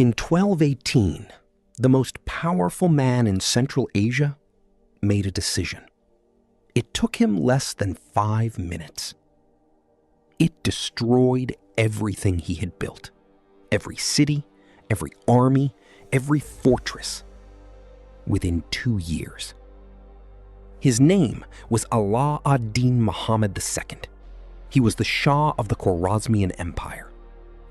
In 1218, the most powerful man in Central Asia made a decision. It took him less than 5 minutes. It destroyed everything he had built. Every city, every army, every fortress. Within 2 years. His name was Ala ad-Din Muhammad II. He was the Shah of the Khwarezmian Empire,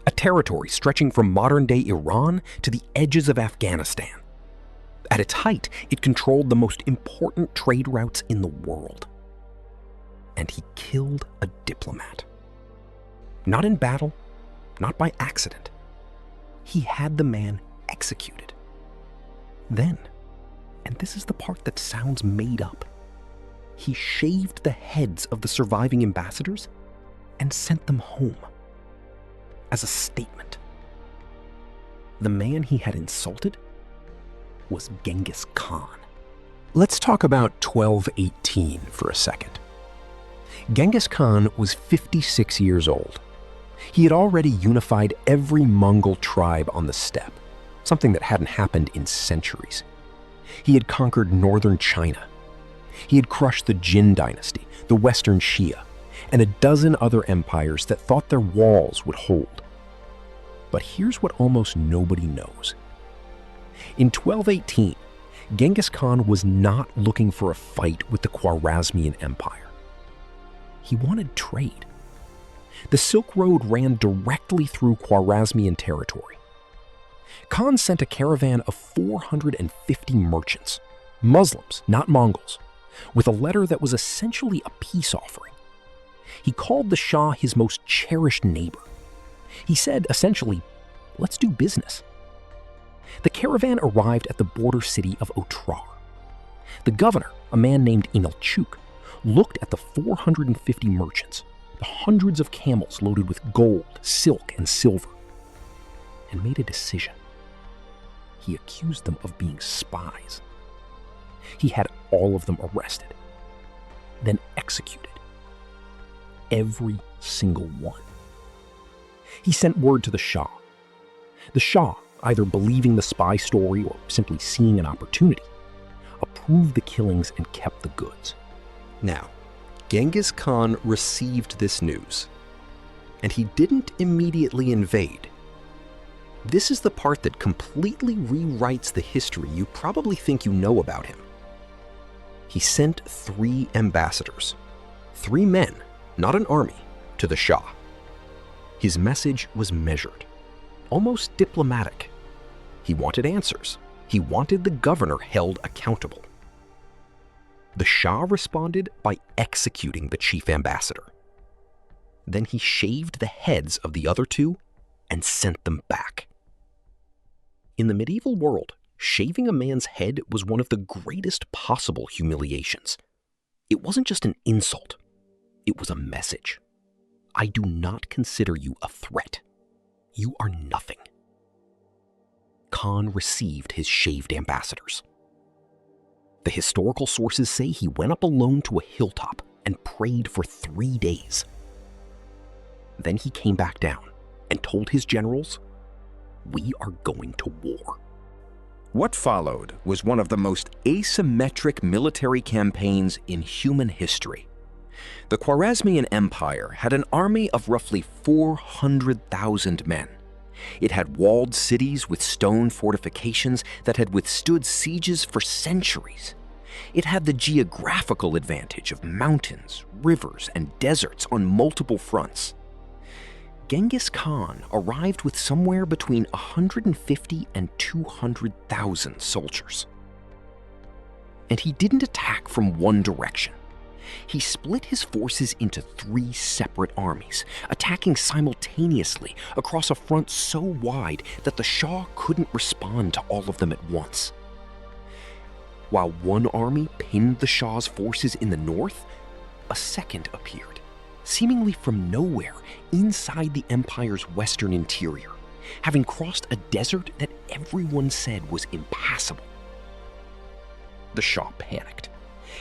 a territory stretching from modern-day Iran to the edges of Afghanistan. At its height, it controlled the most important trade routes in the world. And he killed a diplomat. Not in battle, not by accident. He had the man executed. Then, and this is the part that sounds made up, he shaved the heads of the surviving ambassadors and sent them home as a statement. The man he had insulted was Genghis Khan. Let's talk about 1218 for a second. Genghis Khan was 56 years old. He had already unified every Mongol tribe on the steppe, something that hadn't happened in centuries. He had conquered northern China. He had crushed the Jin dynasty, the Western Shia, and a dozen other empires that thought their walls would hold. But here's what almost nobody knows. In 1218, Genghis Khan was not looking for a fight with the Khwarezmian Empire. He wanted trade. The Silk Road ran directly through Khwarezmian territory. Khan sent a caravan of 450 merchants, Muslims, not Mongols, with a letter that was essentially a peace offering. He called the Shah his most cherished neighbor. He said, essentially, let's do business. The caravan arrived at the border city of Otrar. The governor, a man named Inalchuk, looked at the 450 merchants, the hundreds of camels loaded with gold, silk, and silver, and made a decision. He accused them of being spies. He had all of them arrested, then executed. Every single one. He sent word to the Shah. The Shah, either believing the spy story or simply seeing an opportunity, approved the killings and kept the goods. Now, Genghis Khan received this news, and he didn't immediately invade. This is the part that completely rewrites the history you probably think you know about him. He sent 3 ambassadors, 3 men, not an army, to the Shah. His message was measured, almost diplomatic. He wanted answers. He wanted the governor held accountable. The Shah responded by executing the chief ambassador. Then he shaved the heads of the other 2 and sent them back. In the medieval world, shaving a man's head was one of the greatest possible humiliations. It wasn't just an insult. It was a message. I do not consider you a threat. You are nothing. Khan received his shaved ambassadors. The historical sources say he went up alone to a hilltop and prayed for 3 days. Then he came back down and told his generals, "We are going to war." What followed was one of the most asymmetric military campaigns in human history. The Khwarezmian Empire had an army of roughly 400,000 men. It had walled cities with stone fortifications that had withstood sieges for centuries. It had the geographical advantage of mountains, rivers, and deserts on multiple fronts. Genghis Khan arrived with somewhere between 150 and 200,000 soldiers. And he didn't attack from one direction. He split his forces into 3 separate armies, attacking simultaneously across a front so wide that the Shah couldn't respond to all of them at once. While one army pinned the Shah's forces in the north, a second appeared, seemingly from nowhere inside the empire's western interior, having crossed a desert that everyone said was impassable. The Shah panicked.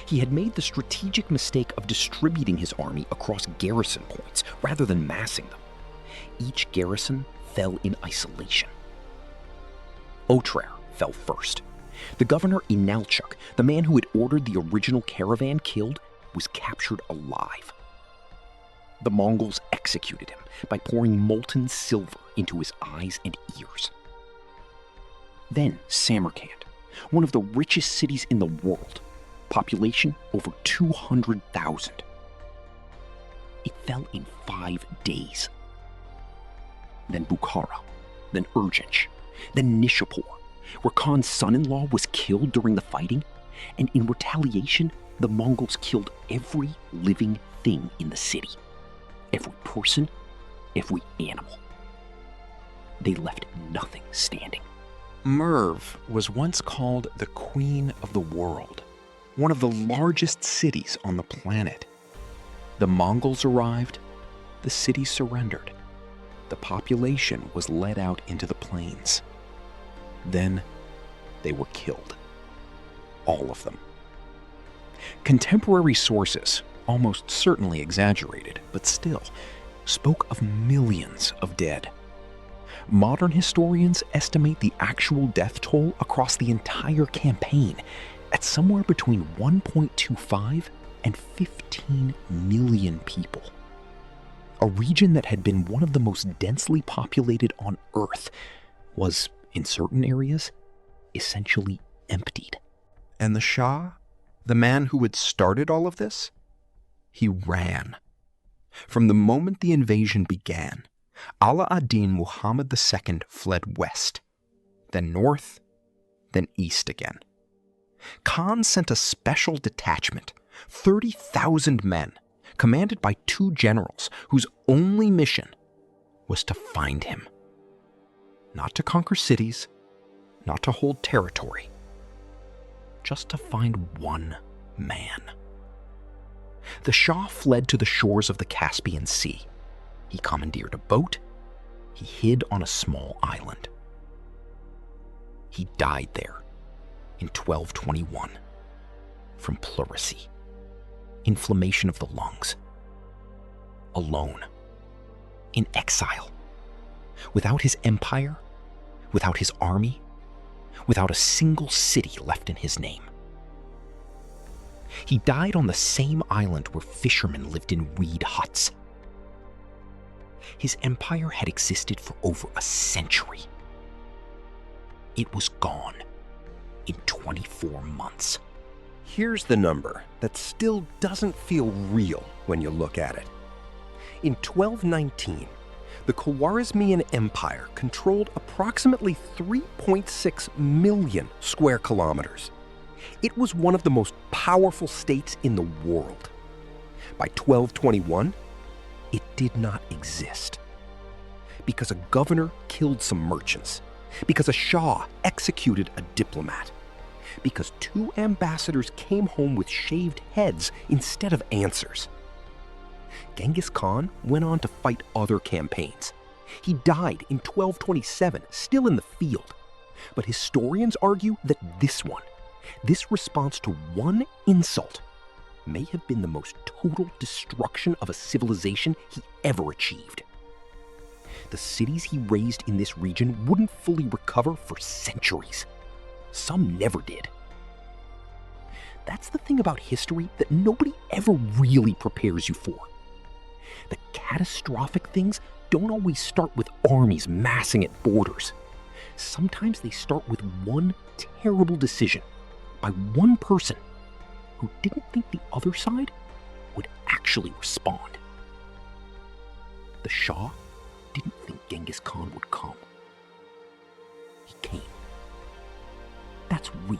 He had made the strategic mistake of distributing his army across garrison points rather than massing them. Each garrison fell in isolation. Otrar fell first. The governor Inalchuk, the man who had ordered the original caravan killed, was captured alive. The Mongols executed him by pouring molten silver into his eyes and ears. Then Samarkand, one of the richest cities in the world, population over 200,000. It fell in 5 days. Then Bukhara, then Urgench, then Nishapur, where Khan's son-in-law was killed during the fighting, and in retaliation, the Mongols killed every living thing in the city. Every person, every animal. They left nothing standing. Merv was once called the Queen of the World, one of the largest cities on the planet. The Mongols arrived, the city surrendered. The population was led out into the plains. Then they were killed. All of them. Contemporary sources, almost certainly exaggerated, but still, spoke of millions of dead. Modern historians estimate the actual death toll across the entire campaign at somewhere between 1.25 and 15 million people. A region that had been one of the most densely populated on Earth was, in certain areas, essentially emptied. And the Shah, the man who had started all of this, he ran. From the moment the invasion began, Ala ad-Din Muhammad II fled west, then north, then east again. Khan sent a special detachment, 30,000 men, commanded by 2 generals whose only mission was to find him. Not to conquer cities, not to hold territory, just to find one man. The Shah fled to the shores of the Caspian Sea. He commandeered a boat. He hid on a small island. He died there in 1221 from pleurisy, inflammation of the lungs, alone, in exile, without his empire, without his army, without a single city left in his name. He died on the same island where fishermen lived in reed huts. His empire had existed for over a century. It was gone in 24 months. Here's the number that still doesn't feel real when you look at it. In 1219, the Khwarezmian Empire controlled approximately 3.6 million square kilometers. It was one of the most powerful states in the world. By 1221, it did not exist. Because a governor killed some merchants. Because a Shah executed a diplomat. Because 2 ambassadors came home with shaved heads instead of answers. Genghis Khan went on to fight other campaigns. He died in 1227, still in the field. But historians argue that this response to one insult, may have been the most total destruction of a civilization he ever achieved. The cities he raised in this region wouldn't fully recover for centuries. Some never did. That's the thing about history that nobody ever really prepares you for. The catastrophic things don't always start with armies massing at borders. Sometimes they start with one terrible decision by one person who didn't think the other side would actually respond. The Shah didn't think Genghis Khan would come. He came. That's real.